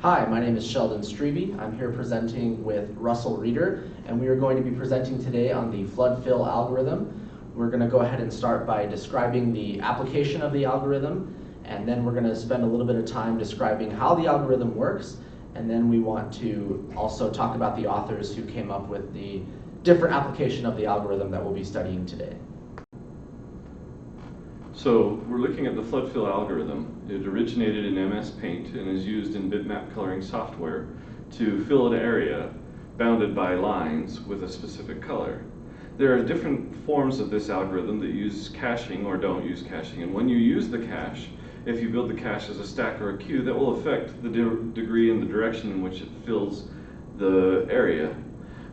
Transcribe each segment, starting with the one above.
Hi, my name is Sheldon Strebe. I'm here presenting with Russell Reeder, and we are going to be presenting today on the flood-fill algorithm. We're going to go ahead and start by describing the application of the algorithm, and then we're going to spend a little bit of time describing how the algorithm works, and then we want to also talk about the authors who came up with the different application of the algorithm that we'll be studying today. So we're looking at the flood-fill algorithm. It originated in MS Paint and is used in bitmap coloring software to fill an area bounded by lines with a specific color. There are different forms of this algorithm that use caching or don't use caching. And when you use the cache, if you build the cache as a stack or a queue, that will affect the degree and the direction in which it fills the area.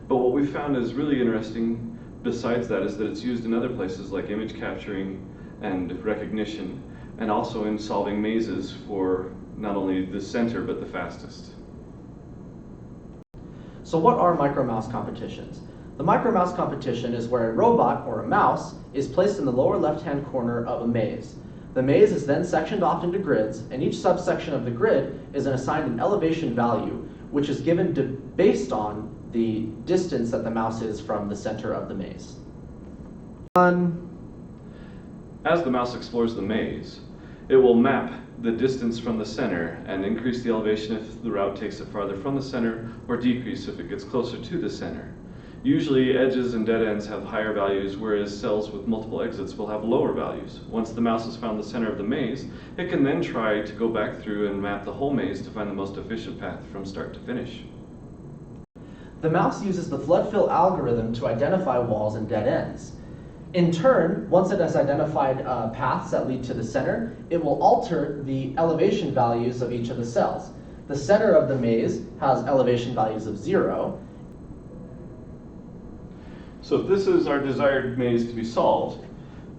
But what we found is really interesting besides that is that it's used in other places like image capturing and recognition, and also in solving mazes for not only the center but the fastest. So what are micromouse competitions? The micromouse competition is where a robot or a mouse is placed in the lower left-hand corner of a maze. The maze is then sectioned off into grids, and each subsection of the grid is assigned an elevation value, which is given based on the distance that the mouse is from the center of the maze. As the mouse explores the maze, it will map the distance from the center and increase the elevation if the route takes it farther from the center, or decrease if it gets closer to the center. Usually edges and dead ends have higher values, whereas cells with multiple exits will have lower values. Once the mouse has found the center of the maze, it can then try to go back through and map the whole maze to find the most efficient path from start to finish. The mouse uses the flood-fill algorithm to identify walls and dead ends. In turn, once it has identified paths that lead to the center, it will alter the elevation values of each of the cells. The center of the maze has elevation values of 0. So if this is our desired maze to be solved,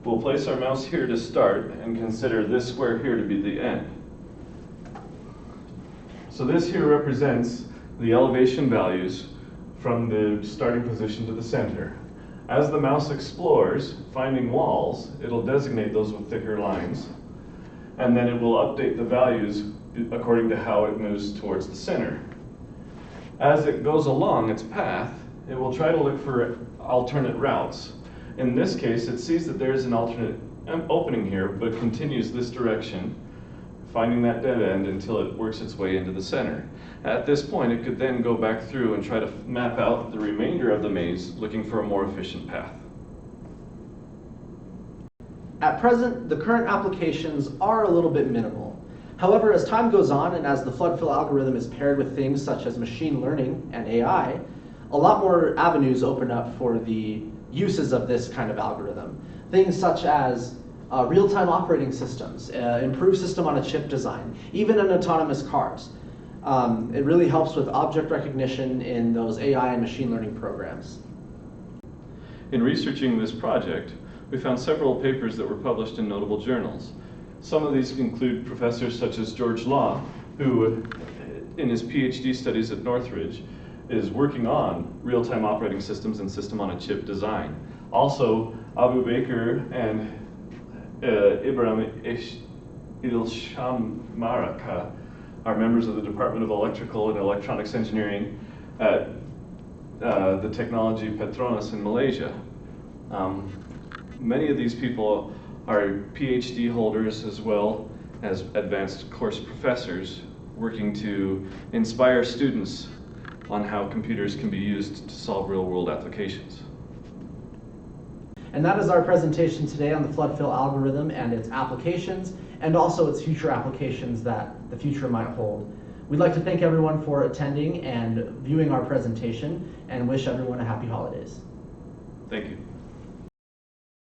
we'll place our mouse here to start and consider this square here to be the end. So this here represents the elevation values from the starting position to the center. As the mouse explores, finding walls, it'll designate those with thicker lines, and then it will update the values according to how it moves towards the center. As it goes along its path, it will try to look for alternate routes. In this case, it sees that there's an alternate opening here, but continues this direction, finding that dead end until it works its way into the center. At this point, it could then go back through and try to map out the remainder of the maze, looking for a more efficient path. At present, the current applications are a little bit minimal. However, as time goes on and as the flood-fill algorithm is paired with things such as machine learning and AI, a lot more avenues open up for the uses of this kind of algorithm. Things such as real-time operating systems, improved system-on-a-chip design, even in autonomous cars. It really helps with object recognition in those AI and machine learning programs. In researching this project, we found several papers that were published in notable journals. Some of these include professors such as George Law, who in his PhD studies at Northridge is working on real-time operating systems and system-on-a-chip design. Also, Abu Baker and Ibrahim Ilshamaraka are members of the Department of Electrical and Electronics Engineering at the Technology Petronas in Malaysia. Many of these people are PhD holders as well as advanced course professors working to inspire students on how computers can be used to solve real-world applications. And that is our presentation today on the flood-fill algorithm and its applications, and also its future applications that the future might hold. We'd like to thank everyone for attending and viewing our presentation, and wish everyone a happy holidays. Thank you.